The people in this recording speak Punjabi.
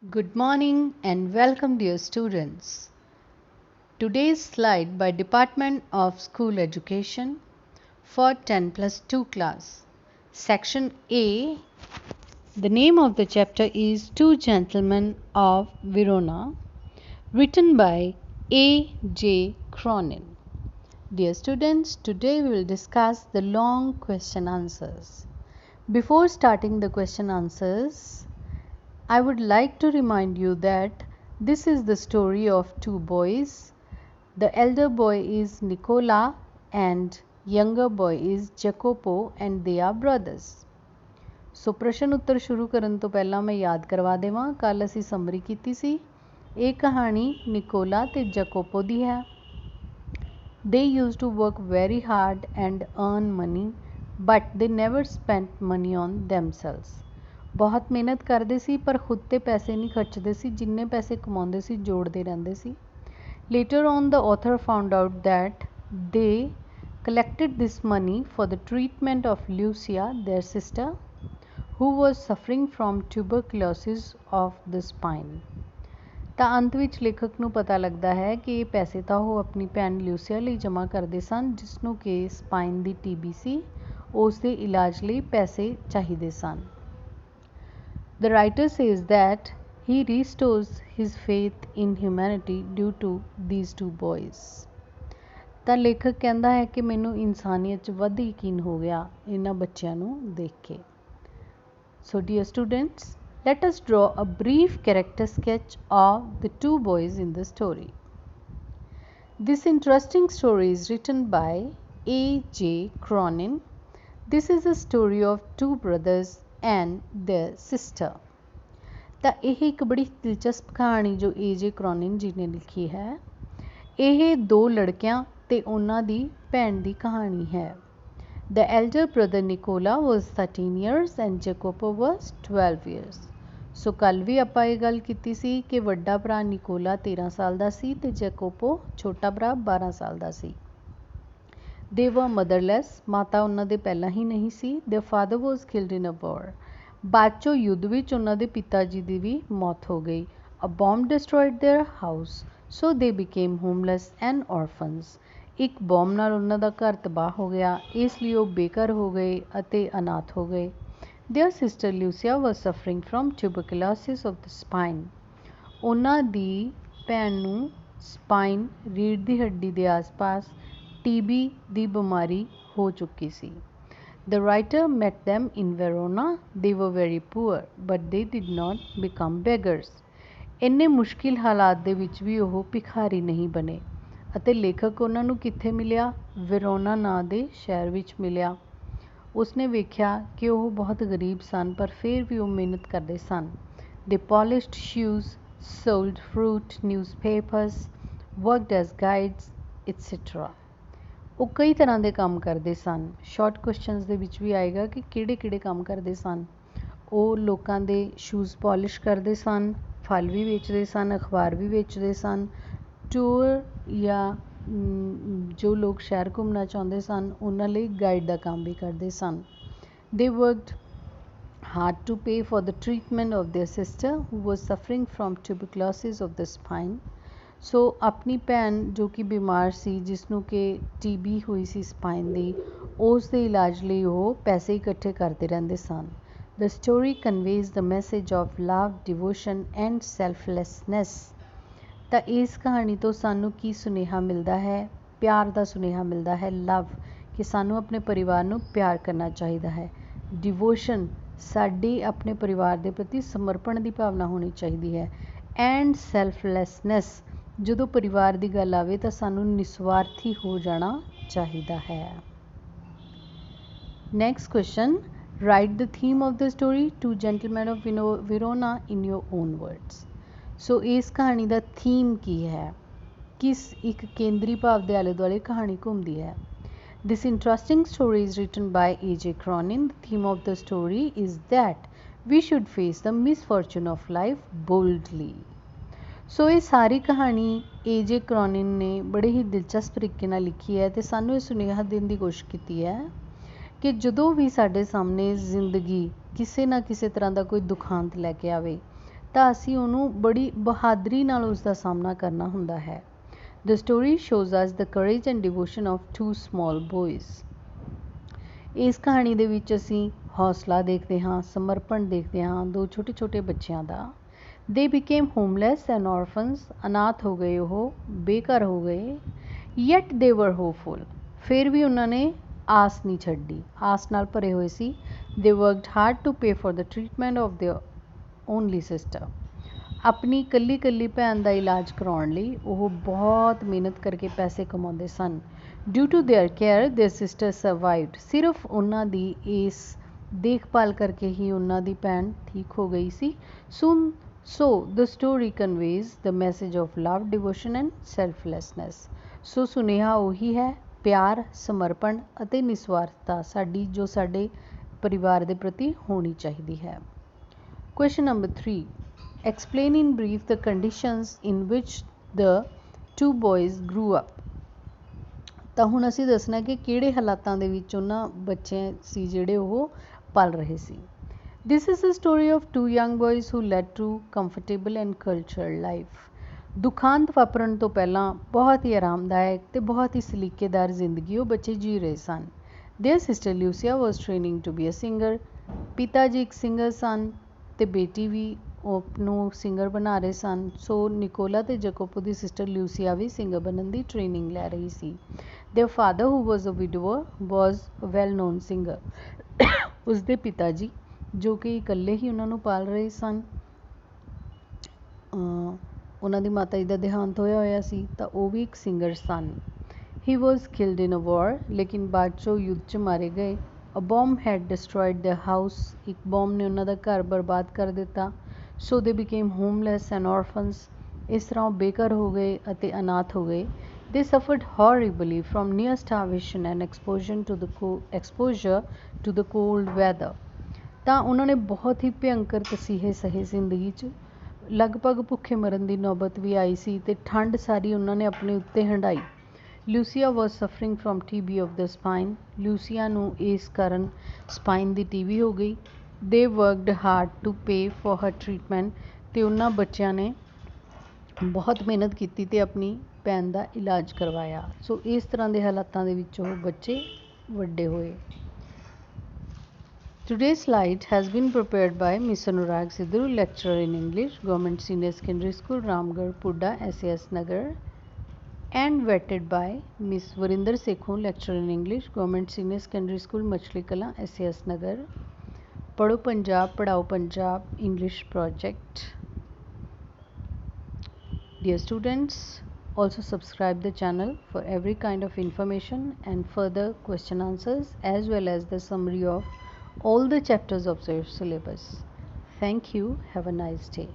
Good morning and welcome, dear students. Today's slide by Department of School Education for 10 plus 2 class. Section A. The name of the chapter is Two Gentlemen of Verona, written by A. J. Cronin. Dear students, today we will discuss the long question answers. Before starting the question answers, I would like to remind you that this is the story of two boys. The elder boy is Nicola and younger boy is Jacopo and they are brothers. ਸੋ ਪ੍ਰਸ਼ਨ ਉੱਤਰ ਸ਼ੁਰੂ ਕਰਨ ਤੋਂ ਪਹਿਲਾਂ ਮੈਂ ਯਾਦ ਕਰਵਾ ਦੇਵਾਂ, ਕੱਲ ਅਸੀਂ ਸਮਰੀ ਕੀਤੀ ਸੀ। ਇਹ ਕਹਾਣੀ ਨਿਕੋਲਾ ਤੇ ਜੈਕੋਪੋ ਦੀ ਹੈ। They used to work very hard and earn money, but they never spent money on themselves. ਬਹੁਤ ਮਿਹਨਤ ਕਰਦੇ ਸੀ ਪਰ ਖੁਦ ਤੇ ਪੈਸੇ ਨਹੀਂ ਖਰਚਦੇ ਸੀ, ਜਿੰਨੇ ਪੈਸੇ ਕਮਾਉਂਦੇ ਸੀ ਜੋੜਦੇ ਰਹਿੰਦੇ ਸੀ। Later on, the author found out that they collected this money for the treatment of Lucia, their sister, who was suffering from tuberculosis of the spine. ਤਾਂ ਅੰਤ ਵਿੱਚ ਲੇਖਕ ਨੂੰ ਪਤਾ ਲੱਗਦਾ ਹੈ ਕਿ ਇਹ ਪੈਸੇ ਤਾਂ ਉਹ ਆਪਣੀ ਭੈਣ ਲਿਊਸੀਆ ਲਈ ਜਮ੍ਹਾਂ ਕਰਦੇ ਸਨ, ਜਿਸ ਨੂੰ ਕਿ ਸਪਾਈਨ ਦੀ ਟੀਬੀ ਸੀ। ਉਸ ਦੇ ਇਲਾਜ ਲਈ ਪੈਸੇ ਚਾਹੀਦੇ ਸਨ। The writer says that he restores his faith in humanity due to these two boys. ਤਾਂ ਲੇਖਕ ਕਹਿੰਦਾ ਹੈ ਕਿ ਮੈਨੂੰ ਇਨਸਾਨੀਅਤ 'ਚ ਵੱਧ ਯਕੀਨ ਹੋ ਗਿਆ ਇਹਨਾਂ ਬੱਚਿਆਂ ਨੂੰ ਦੇਖ ਕੇ। So dear students, let us draw a brief character sketch of the two boys in the story. This interesting story is written by A. J. Cronin. This is a story of two brothers and their sister. ਤਾਂ ਇਹ ਇੱਕ ਬੜੀ ਦਿਲਚਸਪ ਕਹਾਣੀ ਜੋ ਏ ਜੇ ਕਰੋਨਿਨ ਜੀ ਨੇ ਲਿਖੀ ਹੈ। ਇਹ ਦੋ ਲੜਕਿਆਂ ਤੇ ਉਹਨਾਂ ਦੀ ਭੈਣ ਦੀ ਕਹਾਣੀ ਹੈ। The elder brother Nicola was 13 years and Jacopo was 12 years. ਸੋ ਕੱਲ ਵੀ ਆਪਾਂ ਇਹ ਗੱਲ ਕੀਤੀ ਸੀ ਕਿ ਵੱਡਾ ਭਰਾ ਨਿਕੋਲਾ 13 ਸਾਲ ਦਾ ਸੀ ਤੇ ਜੈਕੋਪੋ ਛੋਟਾ ਭਰਾ 12 ਸਾਲ ਦਾ ਸੀ। They were motherless. ਮਾਤਾ ਉਹਨਾਂ ਦੇ ਪਹਿਲਾਂ ਹੀ ਨਹੀਂ ਸੀ। Their father was killed in a war. ਬਾਅਦ 'ਚੋਂ ਯੁੱਧ ਵਿੱਚ ਉਹਨਾਂ ਦੇ ਪਿਤਾ ਜੀ ਦੀ ਵੀ ਮੌਤ ਹੋ ਗਈ। A bomb destroyed their house, so they became homeless and orphans. ਇੱਕ ਬੋਮ ਨਾਲ ਉਹਨਾਂ ਦਾ ਘਰ ਤਬਾਹ ਹੋ ਗਿਆ, ਇਸ ਲਈ ਉਹ ਬੇਘਰ ਹੋ ਗਏ ਅਤੇ ਅਨਾਥ ਹੋ ਗਏ। Their sister Lucia was suffering from tuberculosis of the spine. ਉਹਨਾਂ ਦੀ ਭੈਣ ਨੂੰ ਸਪਾਈਨ ਰੀੜ੍ਹ ਦੀ ਹੱਡੀ ਦੇ ਆਸ-ਪਾਸ TB ਦੀ ਬਿਮਾਰੀ ਹੋ ਚੁੱਕੀ ਸੀ। The writer met them in Verona. They were very poor, but they did not become beggars. ਇੰਨੇ ਮੁਸ਼ਕਿਲ ਹਾਲਾਤ ਦੇ ਵਿੱਚ ਵੀ ਉਹ ਭਿਖਾਰੀ ਨਹੀਂ ਬਣੇ ਅਤੇ ਲੇਖਕ ਉਹਨਾਂ ਨੂੰ ਕਿੱਥੇ ਮਿਲਿਆ? ਵੈਰੋਨਾ ਨਾਂ ਦੇ ਸ਼ਹਿਰ ਵਿੱਚ ਮਿਲਿਆ। ਉਸਨੇ ਵੇਖਿਆ ਕਿ ਉਹ ਬਹੁਤ ਗਰੀਬ ਸਨ ਪਰ ਫਿਰ ਵੀ ਉਹ ਮਿਹਨਤ ਕਰਦੇ ਸਨ। They polished shoes, sold fruit, newspapers, worked as guides, etc. ਉਹ ਕਈ ਤਰ੍ਹਾਂ ਦੇ ਕੰਮ ਕਰਦੇ ਸਨ। ਸ਼ਾਰਟ ਕੁਐਸਚਨਸ ਦੇ ਵਿੱਚ ਵੀ ਆਏਗਾ ਕਿ ਕਿਹੜੇ ਕੰਮ ਕਰਦੇ ਸਨ। ਉਹ ਲੋਕਾਂ ਦੇ ਸ਼ੂਜ਼ ਪੋਲਿਸ਼ ਕਰਦੇ ਸਨ, ਫਲ ਵੀ ਵੇਚਦੇ ਸਨ, ਅਖਬਾਰ ਵੀ ਵੇਚਦੇ ਸਨ, ਟੂਰ ਜਾਂ ਜੋ ਲੋਕ ਸ਼ਹਿਰ ਘੁੰਮਣਾ ਚਾਹੁੰਦੇ ਸਨ ਉਹਨਾਂ ਲਈ ਗਾਈਡ ਦਾ ਕੰਮ ਵੀ ਕਰਦੇ ਸਨ। They worked hard to pay for the treatment of their sister who was suffering from tuberculosis of the spine. ਸੋ ਆਪਣੀ ਭੈਣ ਜੋ ਕਿ ਬਿਮਾਰ ਸੀ, ਜਿਸ ਨੂੰ ਕਿ TB ਹੋਈ ਸੀ ਸਪਾਈਨ ਦੀ, ਉਸ ਦੇ ਇਲਾਜ ਲਈ ਉਹ ਪੈਸੇ ਇਕੱਠੇ ਕਰਦੇ ਰਹਿੰਦੇ ਸਨ। The story conveys the message of love, devotion and selflessness. ਤਾਂ ਇਸ ਕਹਾਣੀ ਤੋਂ ਸਾਨੂੰ ਕੀ ਸੁਨੇਹਾ ਮਿਲਦਾ ਹੈ? ਪਿਆਰ ਦਾ ਸੁਨੇਹਾ ਮਿਲਦਾ ਹੈ। ਲਵ, ਕਿ ਸਾਨੂੰ ਆਪਣੇ ਪਰਿਵਾਰ ਨੂੰ ਪਿਆਰ ਕਰਨਾ ਚਾਹੀਦਾ ਹੈ। ਡਿਵੋਸ਼ਨ, ਸਾਡੀ ਆਪਣੇ ਪਰਿਵਾਰ ਦੇ ਪ੍ਰਤੀ ਸਮਰਪਣ ਦੀ ਭਾਵਨਾ ਹੋਣੀ ਚਾਹੀਦੀ ਹੈ। ਐਂਡ ਸੈਲਫਲੈਸਨੈਸ, ਜਦੋਂ ਪਰਿਵਾਰ ਦੀ ਗੱਲ ਆਵੇ ਤਾਂ ਸਾਨੂੰ ਨਿਸਵਾਰਥੀ ਹੋ ਜਾਣਾ ਚਾਹੀਦਾ ਹੈ। Next question, write the theme of the story Two Gentlemen of Verona in your own words. So ਇਸ ਕਹਾਣੀ ਦਾ ਥੀਮ ਕੀ ਹੈ? ਕਿਸ ਇੱਕ ਕੇਂਦਰੀ ਭਾਵ ਦੇ ਆਲੇ ਦੁਆਲੇ ਕਹਾਣੀ ਘੁੰਮਦੀ ਹੈ? This interesting story is written by A. J. Cronin. The theme of the story is that we should face the misfortune of life boldly. ਸੋ ਇਹ ਸਾਰੀ ਕਹਾਣੀ ਏ ਜੇ ਕਰੋਨਿਨ ਨੇ ਬੜੇ ਹੀ ਦਿਲਚਸਪ ਤਰੀਕੇ ਨਾਲ ਲਿਖੀ ਹੈ ਅਤੇ ਸਾਨੂੰ ਇਹ ਸੁਨੇਹਾ ਦੇਣ ਦੀ ਕੋਸ਼ਿਸ਼ ਕੀਤੀ ਹੈ ਕਿ ਜਦੋਂ ਵੀ ਸਾਡੇ ਸਾਹਮਣੇ ਜ਼ਿੰਦਗੀ ਕਿਸੇ ਨਾ ਕਿਸੇ ਤਰ੍ਹਾਂ ਦਾ ਕੋਈ ਦੁਖਾਂਤ ਲੈ ਕੇ ਆਵੇ ਤਾਂ ਅਸੀਂ ਉਹਨੂੰ ਬੜੀ ਬਹਾਦਰੀ ਨਾਲ ਉਸ ਦਾ ਸਾਹਮਣਾ ਕਰਨਾ ਹੁੰਦਾ ਹੈ। The story shows us the courage and devotion of two small boys. ਇਸ ਕਹਾਣੀ ਦੇ ਵਿੱਚ ਅਸੀਂ ਹੌਸਲਾ ਦੇਖਦੇ ਹਾਂ, ਸਮਰਪਣ ਦੇਖਦੇ ਹਾਂ ਦੋ ਛੋਟੇ ਛੋਟੇ ਬੱਚਿਆਂ ਦਾ। They became homeless and orphans. ਅਨਾਥ ਹੋ ਗਏ, ਉਹ ਬੇਘਰ ਹੋ ਗਏ। Yet they were hopeful. ਫਿਰ ਵੀ ਉਹਨਾਂ ਨੇ ਆਸ ਨਹੀਂ ਛੱਡੀ, ਆਸ ਨਾਲ ਭਰੇ ਹੋਏ ਸੀ। They worked hard to pay for the treatment of their only sister. ਆਪਣੀ ਇਕੱਲੀ ਇਕੱਲੀ ਭੈਣ ਦਾ ਇਲਾਜ ਕਰਾਉਣ ਲਈ ਉਹ ਬਹੁਤ ਮਿਹਨਤ ਕਰਕੇ ਪੈਸੇ ਕਮਾਉਂਦੇ ਸਨ। Due to their care their sister survived. ਸਿਰਫ ਉਹਨਾਂ ਦੀ ਇਸ ਦੇਖਭਾਲ ਕਰਕੇ ਹੀ ਉਹਨਾਂ ਦੀ ਭੈਣ ਠੀਕ ਹੋ ਗਈ ਸੀ। So the story conveys the message of love, devotion and selflessness. So ਸੁਨੇਹਾ ਉਹੀ ਹੈ, ਪਿਆਰ, ਸਮਰਪਣ ਅਤੇ ਨਿਸਵਾਰਥਤਾ ਸਾਡੀ ਜੋ ਸਾਡੇ ਪਰਿਵਾਰ ਦੇ ਪ੍ਰਤੀ ਹੋਣੀ ਚਾਹੀਦੀ ਹੈ। Question number 3. Explain in brief the conditions in which the two boys grew up. ਤਾਂ ਹੁਣ ਅਸੀਂ ਦੱਸਣਾ ਕਿ ਕਿਹੜੇ ਹਾਲਾਤਾਂ ਦੇ ਵਿੱਚ ਉਹਨਾਂ ਬੱਚੇ ਸੀ ਜਿਹੜੇ ਉਹ ਪਲ ਰਹੇ ਸੀ। This is the story of two young boys who led to comfortable and cultural life. ਦੁਖਾਂਤ ਵਾਪਰਨ ਤੋਂ ਪਹਿਲਾਂ ਬਹੁਤ ਹੀ ਆਰਾਮਦਾਇਕ ਤੇ ਬਹੁਤ ਹੀ ਸਲੀਕੇਦਾਰ ਜ਼ਿੰਦਗੀ ਉਹ ਬੱਚੇ ਜੀ ਰਹੇ ਸਨ। Their sister Lucia was training to be a singer. ਪਿਤਾ ਜੀ ਇੱਕ ਸਿੰਗਰ ਸਨ ਤੇ ਬੇਟੀ ਵੀ ਨੂੰ ਸਿੰਗਰ ਬਣਾ ਰਹੇ ਸਨ। ਸੋ ਨਿਕੋਲਾ ਤੇ ਜੈਕੋਪੋ ਦੀ ਸਿਸਟਰ ਲਿਊਸੀਆ ਵੀ ਸਿੰਗਰ ਬਣਨ ਦੀ ਟ੍ਰੇਨਿੰਗ ਲੈ ਰਹੀ ਸੀ। Their father who was a widower was well known singer. ਉਸਦੇ ਪਿਤਾ ਜੀ ਜੋ ਕਿ ਇਕੱਲੇ ਹੀ ਉਹਨਾਂ ਨੂੰ ਪਾਲ ਰਹੇ ਸਨ, ਉਹਨਾਂ ਦੀ ਮਾਤਾ ਜੀ ਦਾ ਦੇਹਾਂਤ ਹੋਇਆ ਸੀ ਤਾਂ ਉਹ ਵੀ ਇੱਕ ਸਿੰਗਰ ਸਨ। ਹੀ ਵਾਜ਼ ਕਿਲਡ ਇਨ ਅ ਵਾਰ, ਲੇਕਿਨ ਬਾਅਦ 'ਚੋਂ ਯੁੱਧ 'ਚ ਮਾਰੇ ਗਏ। A bomb had destroyed their house. ਇੱਕ ਬੋਮ ਨੇ ਉਹਨਾਂ ਦਾ ਘਰ ਬਰਬਾਦ ਕਰ ਦਿੱਤਾ। So they became homeless and orphans. ਇਸ ਤਰ੍ਹਾਂ ਉਹ ਬੇਘਰ ਹੋ ਗਏ ਅਤੇ ਅਨਾਥ ਹੋ ਗਏ। They suffered horribly from near starvation and exposure to the cold weather. ਤਾਂ ਉਹਨਾਂ ਨੇ ਬਹੁਤ ਹੀ ਭਿਅੰਕਰ ਤਸੀਹੇ ਸਹੇ ਜ਼ਿੰਦਗੀ 'ਚ। ਲਗਭਗ ਭੁੱਖੇ ਮਰਨ ਦੀ ਨੌਬਤ ਵੀ ਆਈ ਸੀ ਤੇ ਠੰਡ ਸਾਰੀ ਉਹਨਾਂ ਨੇ ਆਪਣੇ ਉੱਤੇ ਹੰਢਾਈ। Lucia was suffering from TB of the spine. Lucia ਨੂੰ ਇਸ ਕਾਰਨ ਸਪਾਈਨ ਦੀ TB ਹੋ ਗਈ। They worked hard to pay for her treatment. ਤੇ ਉਹਨਾਂ ਬੱਚਿਆਂ ਨੇ ਬਹੁਤ ਮਿਹਨਤ ਕੀਤੀ ਤੇ ਆਪਣੀ ਭੈਣ ਦਾ ਇਲਾਜ ਕਰਵਾਇਆ। ਸੋ ਇਸ ਤਰ੍ਹਾਂ ਦੇ ਹਾਲਾਤਾਂ ਦੇ ਵਿੱਚ ਉਹ ਬੱਚੇ ਵੱਡੇ ਹੋਏ। Today's slide has been prepared by Ms. Anurag Sidhu, lecturer in English, Government Senior Secondary School, Ramgarh, Pudda, SAS Nagar, and vetted by Ms. Varinder Sekhon, lecturer in English, Government Senior Secondary School, Machli Kala, SAS Nagar. Padho Punjab, Padhao Punjab, English project. Dear students, also subscribe the channel for every kind of information and further question answers as well as the summary of all the chapters of your syllabus. Thank you. Have a nice day.